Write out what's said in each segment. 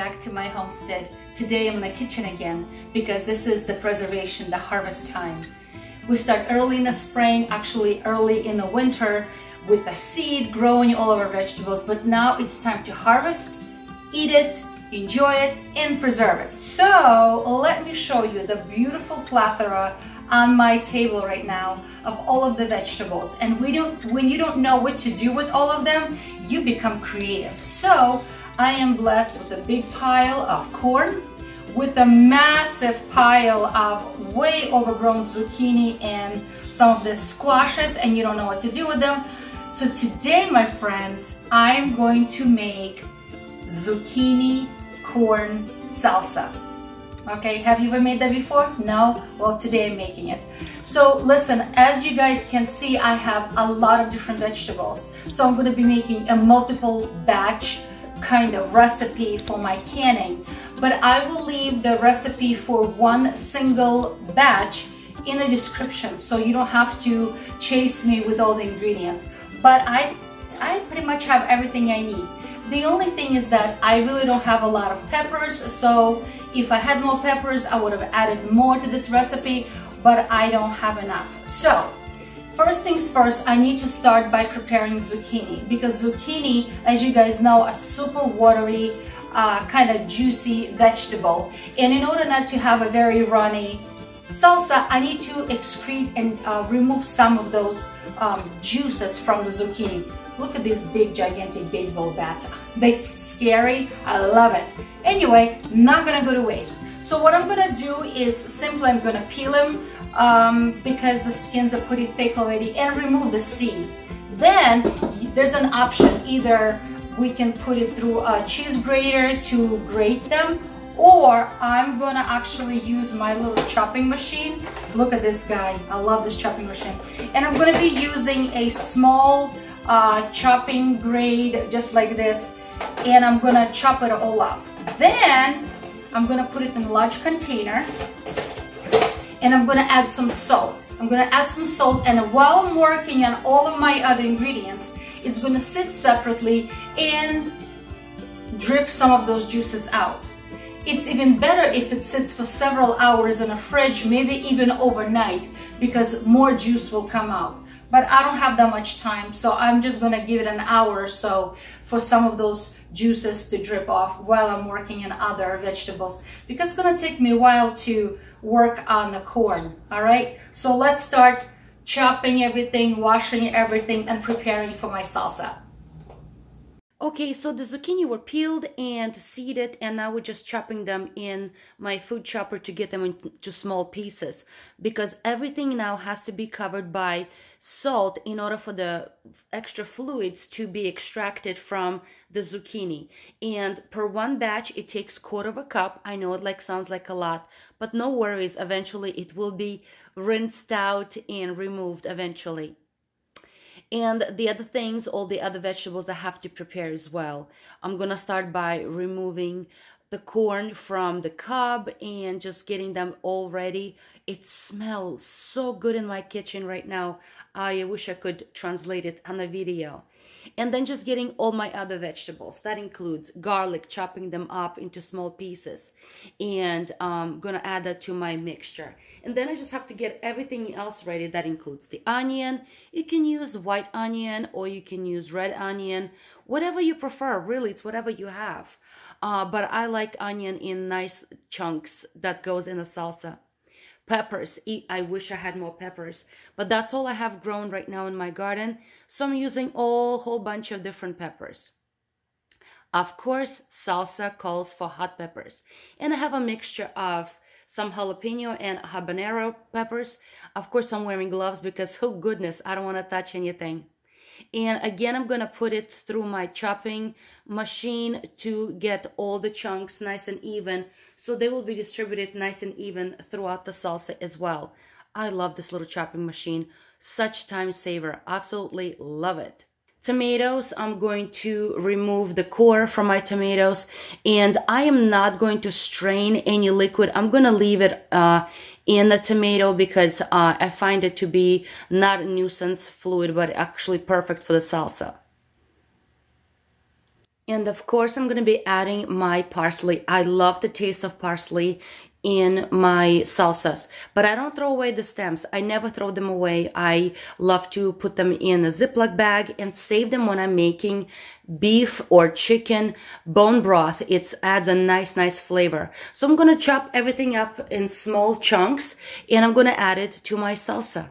back to my homestead. Today I'm in the kitchen again because this is the preservation, the harvest time. We start early in the spring, actually early in the winter, with the seed growing all of our vegetables, but now it's time to harvest, eat it, enjoy it, and preserve it. So let me show you the beautiful plethora on my table right now of all of the vegetables. And when you don't know what to do with all of them, you become creative. So I am blessed with a big pile of corn, with a massive pile of way overgrown zucchini and some of the squashes, and you don't know what to do with them. So today, my friends, I'm going to make zucchini corn salsa. Okay, have you ever made that before? No? Well, today I'm making it. So listen, as you guys can see, I have a lot of different vegetables. So I'm going to be making a multiple batch kind of recipe for my canning. But I will leave the recipe for one single batch in the description, so you don't have to chase me with all the ingredients. But I pretty much have everything I need. The only thing is that I really don't have a lot of peppers, so if I had more peppers, I would have added more to this recipe, but I don't have enough. So, first things first, I need to start by preparing zucchini, because zucchini, as you guys know, a super watery, kind of juicy vegetable. And in order not to have a very runny salsa, I need to excrete and remove some of those juices from the zucchini. Look at these big, gigantic baseball bats. They're scary. I love it. Anyway, not gonna go to waste. So what I'm gonna do is simply I'm gonna peel them because the skins are pretty thick already, and remove the seed. Then there's an option. Either we can put it through a cheese grater to grate them, or I'm gonna actually use my little chopping machine. Look at this guy. I love this chopping machine. And I'm gonna be using a small chopping grade just like this, and I'm gonna chop it all up. Then I'm gonna put it in a large container, and I'm gonna add some salt. And while I'm working on all of my other ingredients, it's gonna sit separately and drip some of those juices out. It's even better if it sits for several hours in a fridge, maybe even overnight, because more juice will come out. But I don't have that much time, so I'm just gonna give it an hour or so for some of those juices to drip off while I'm working on other vegetables, because it's gonna take me a while to work on the corn. All right, so let's start chopping everything, washing everything, and preparing for my salsa. Okay, so the zucchini were peeled and seeded, and now we're just chopping them in my food chopper to get them into small pieces, because everything now has to be covered by salt in order for the extra fluids to be extracted from the zucchini. And per one batch, it takes 1/4 cup. I know it sounds like a lot, but no worries. Eventually, it will be rinsed out and removed eventually. And the other things, all the other vegetables I have to prepare as well. I'm gonna start by removing the corn from the cob and just getting them all ready. It smells so good in my kitchen right now. I wish I could translate it on a video. And then just getting all my other vegetables. That includes garlic, chopping them up into small pieces. And I'm gonna add that to my mixture. And then I just have to get everything else ready. That includes the onion. You can use white onion or you can use red onion. Whatever you prefer, really, it's whatever you have. But I like onion in nice chunks that goes in a salsa. Peppers. I wish I had more peppers, but that's all I have grown right now in my garden. So I'm using a whole bunch of different peppers. Of course, salsa calls for hot peppers. And I have a mixture of some jalapeno and habanero peppers. Of course, I'm wearing gloves because, oh goodness, I don't want to touch anything. And again, I'm going to put it through my chopping machine to get all the chunks nice and even, so they will be distributed nice and even throughout the salsa as well. I love this little chopping machine. Such time saver. Absolutely love it. Tomatoes, I'm going to remove the core from my tomatoes, and I am not going to strain any liquid. I'm going to leave it in the tomato because I find it to be not a nuisance fluid, but actually perfect for the salsa. And of course, I'm going to be adding my parsley. I love the taste of parsley in my salsas, but I don't throw away the stems. I never throw them away. I love to put them in a Ziploc bag and save them when I'm making beef or chicken bone broth. It adds a nice flavor. So I'm going to chop everything up in small chunks and I'm going to add it to my salsa.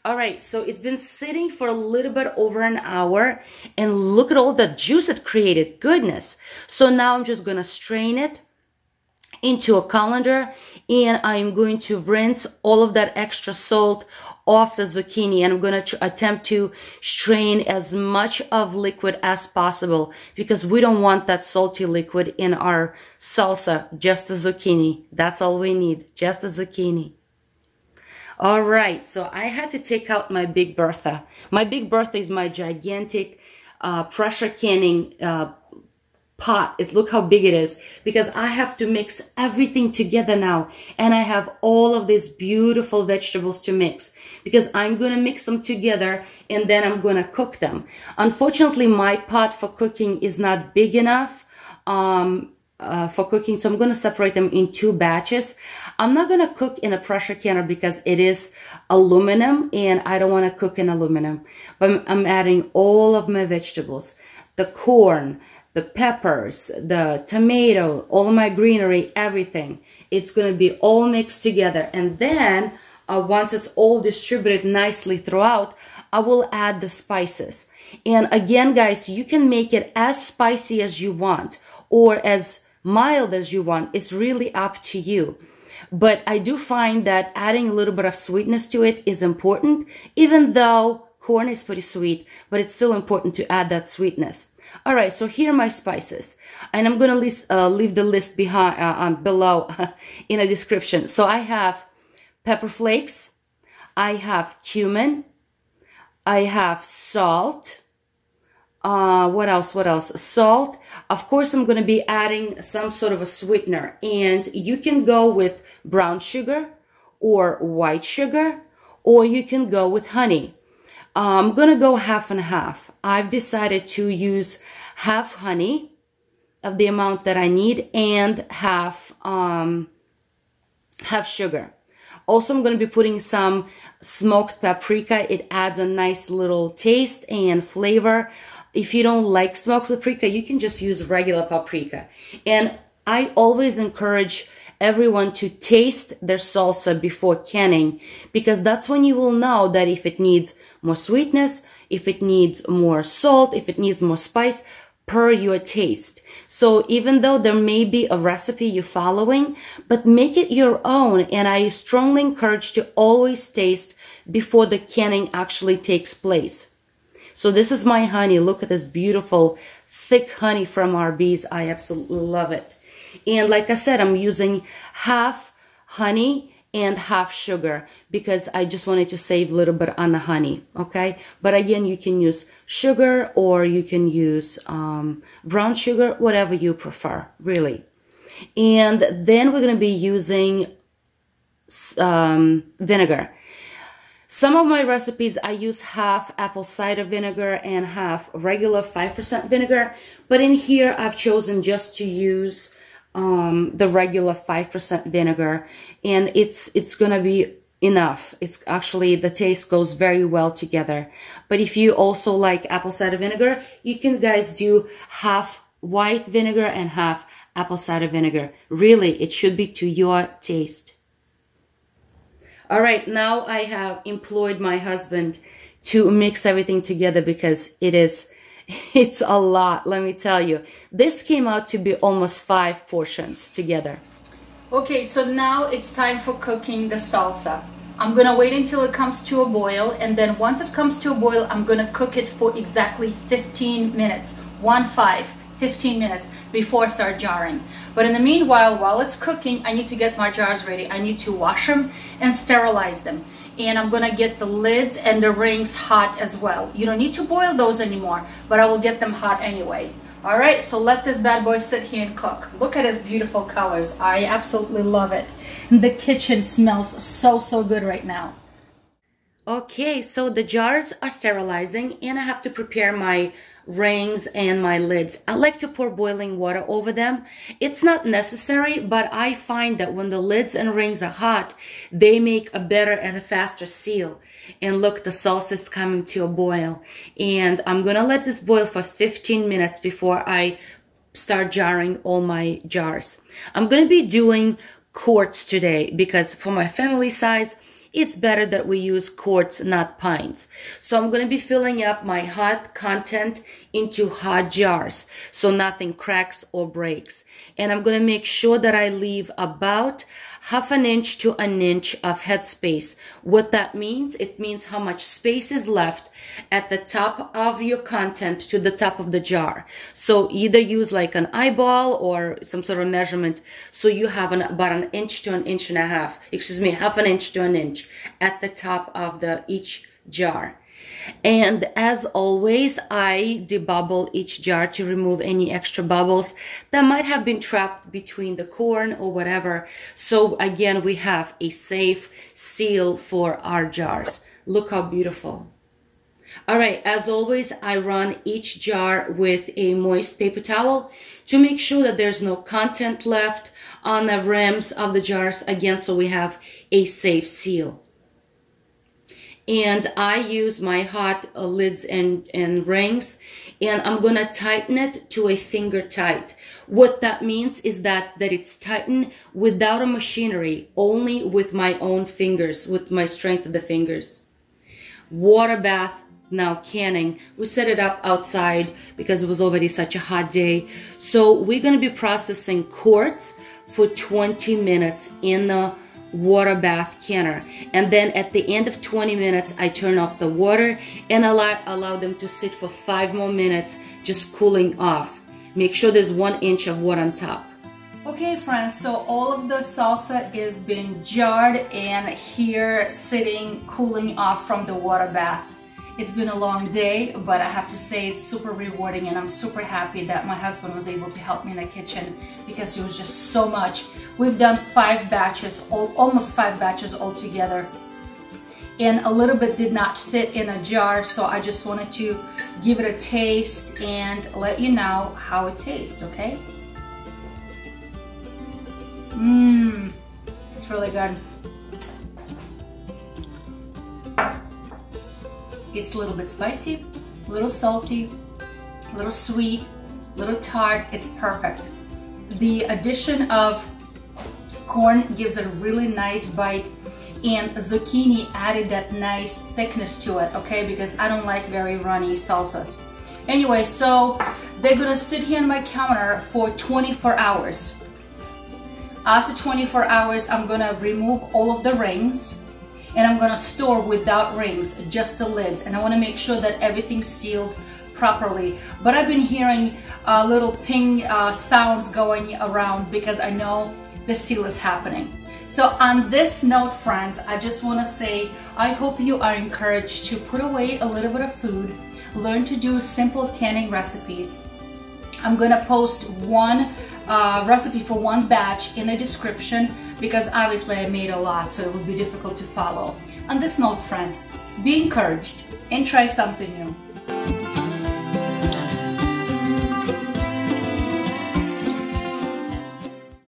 All right, so it's been sitting for a little bit over an hour and look at all the juice it created. Goodness. So now I'm just going to strain it into a colander and I'm going to rinse all of that extra salt off the zucchini, and I'm going to attempt to strain as much of liquid as possible because we don't want that salty liquid in our salsa. Just the zucchini. That's all we need. Just the zucchini. All right, so I had to take out my Big Bertha. My Big Bertha is my gigantic pressure canning pot. Look how big it is, because I have to mix everything together now, and I have all of these beautiful vegetables to mix because I'm going to mix them together and then I'm going to cook them. Unfortunately, my pot for cooking is not big enough for cooking, so I'm going to separate them in 2 batches. I'm not going to cook in a pressure canner because it is aluminum and I don't want to cook in aluminum, but I'm adding all of my vegetables, the corn, the peppers, the tomato, all of my greenery, everything. It's going to be all mixed together. And then once it's all distributed nicely throughout, I will add the spices. And again, guys, you can make it as spicy as you want or as mild as you want. It's really up to you. But I do find that adding a little bit of sweetness to it is important, even though corn is pretty sweet, but it's still important to add that sweetness. All right, so here are my spices, and I'm going to leave the list behind below in a description. So I have pepper flakes, I have cumin, I have salt. What else? Salt. Of course, I'm going to be adding some sort of a sweetener, and you can go with brown sugar or white sugar, or you can go with honey. I'm going to go half and half. I've decided to use half honey of the amount that I need and half sugar. Also, I'm going to be putting some smoked paprika. It adds a nice little taste and flavor. If you don't like smoked paprika, you can just use regular paprika. And I always encourage everyone to taste their salsa before canning, because that's when you will know that if it needs more sweetness, if it needs more salt, if it needs more spice, per your taste. So even though there may be a recipe you're following, but make it your own. And I strongly encourage to always taste before the canning actually takes place. So this is my honey. Look at this beautiful thick honey from our bees. I absolutely love it. And like I said, I'm using half honey and half sugar because I just wanted to save a little bit on the honey, okay? But again, you can use sugar or you can use brown sugar, whatever you prefer, really. And then we're going to be using vinegar. Some of my recipes, I use half apple cider vinegar and half regular 5% vinegar. But in here, I've chosen just to use the regular 5% vinegar, and it's gonna be enough. It's actually, the taste goes very well together. But if you also like apple cider vinegar, you can guys do half white vinegar and half apple cider vinegar. Really, it should be to your taste. All right, now I have employed my husband to mix everything together because it's a lot, let me tell you. This came out to be almost 5 portions together. Okay, so now it's time for cooking the salsa. I'm gonna wait until it comes to a boil, and then once it comes to a boil, I'm gonna cook it for exactly 15 minutes. 15 minutes before I start jarring. But in the meanwhile, while it's cooking, I need to get my jars ready. I need to wash them and sterilize them. And I'm gonna get the lids and the rings hot as well. You don't need to boil those anymore, but I will get them hot anyway. All right, so let this bad boy sit here and cook. Look at his beautiful colors. I absolutely love it. And the kitchen smells so good right now. Okay, so the jars are sterilizing and I have to prepare my rings and my lids. I like to pour boiling water over them. It's not necessary, but I find that when the lids and rings are hot, they make a better and a faster seal. And look, the salsa is coming to a boil. And I'm gonna let this boil for 15 minutes before I start jarring all my jars. I'm gonna be doing quarts today because for my family size, it's better that we use quarts, not pints. So I'm going to be filling up my hot content into hot jars so nothing cracks or breaks. And I'm going to make sure that I leave about 1/2 inch to 1 inch of headspace. What that means, it means how much space is left at the top of your content to the top of the jar. So either use like an eyeball or some sort of measurement. So you have about 1 inch to 1.5 inches, excuse me, 1/2 inch to 1 inch at the top of each jar. And as always, I debubble each jar to remove any extra bubbles that might have been trapped between the corn or whatever. So again, we have a safe seal for our jars. Look how beautiful. All right, as always, I run each jar with a moist paper towel to make sure that there's no content left on the rims of the jars, again, so we have a safe seal. And I use my hot lids and rings, and I'm going to tighten it to a finger tight. What that means is that it's tightened without a machinery, only with my own fingers, with my strength of the fingers. Water bath, now canning. We set it up outside because it was already such a hot day. So we're going to be processing quarts for 20 minutes in the water bath canner, and then at the end of 20 minutes I turn off the water and allow them to sit for 5 more minutes, just cooling off. Make sure there's 1 inch of water on top. Okay friends, so all of the salsa is being jarred and here sitting cooling off from the water bath. It's been a long day, but I have to say it's super rewarding, and I'm super happy that my husband was able to help me in the kitchen because it was just so much. We've done 5 batches, almost 5 batches altogether, and a little bit did not fit in a jar, so I just wanted to give it a taste and let you know how it tastes, okay? It's really good. It's a little bit spicy, a little salty, a little sweet, a little tart. It's perfect. The addition of corn gives it a really nice bite, and zucchini added that nice thickness to it, okay? Because I don't like very runny salsas. Anyway, so they're gonna sit here on my counter for 24 hours. After 24 hours, I'm gonna remove all of the rings, and I'm gonna store without rings, just the lids. And I wanna make sure that everything's sealed properly. But I've been hearing little ping sounds going around because I know the seal is happening. So on this note, friends, I just wanna say, I hope you are encouraged to put away a little bit of food, learn to do simple canning recipes. I'm gonna post one recipe for one batch in the description because obviously I made a lot, so it would be difficult to follow. On this note, friends, be encouraged and try something new.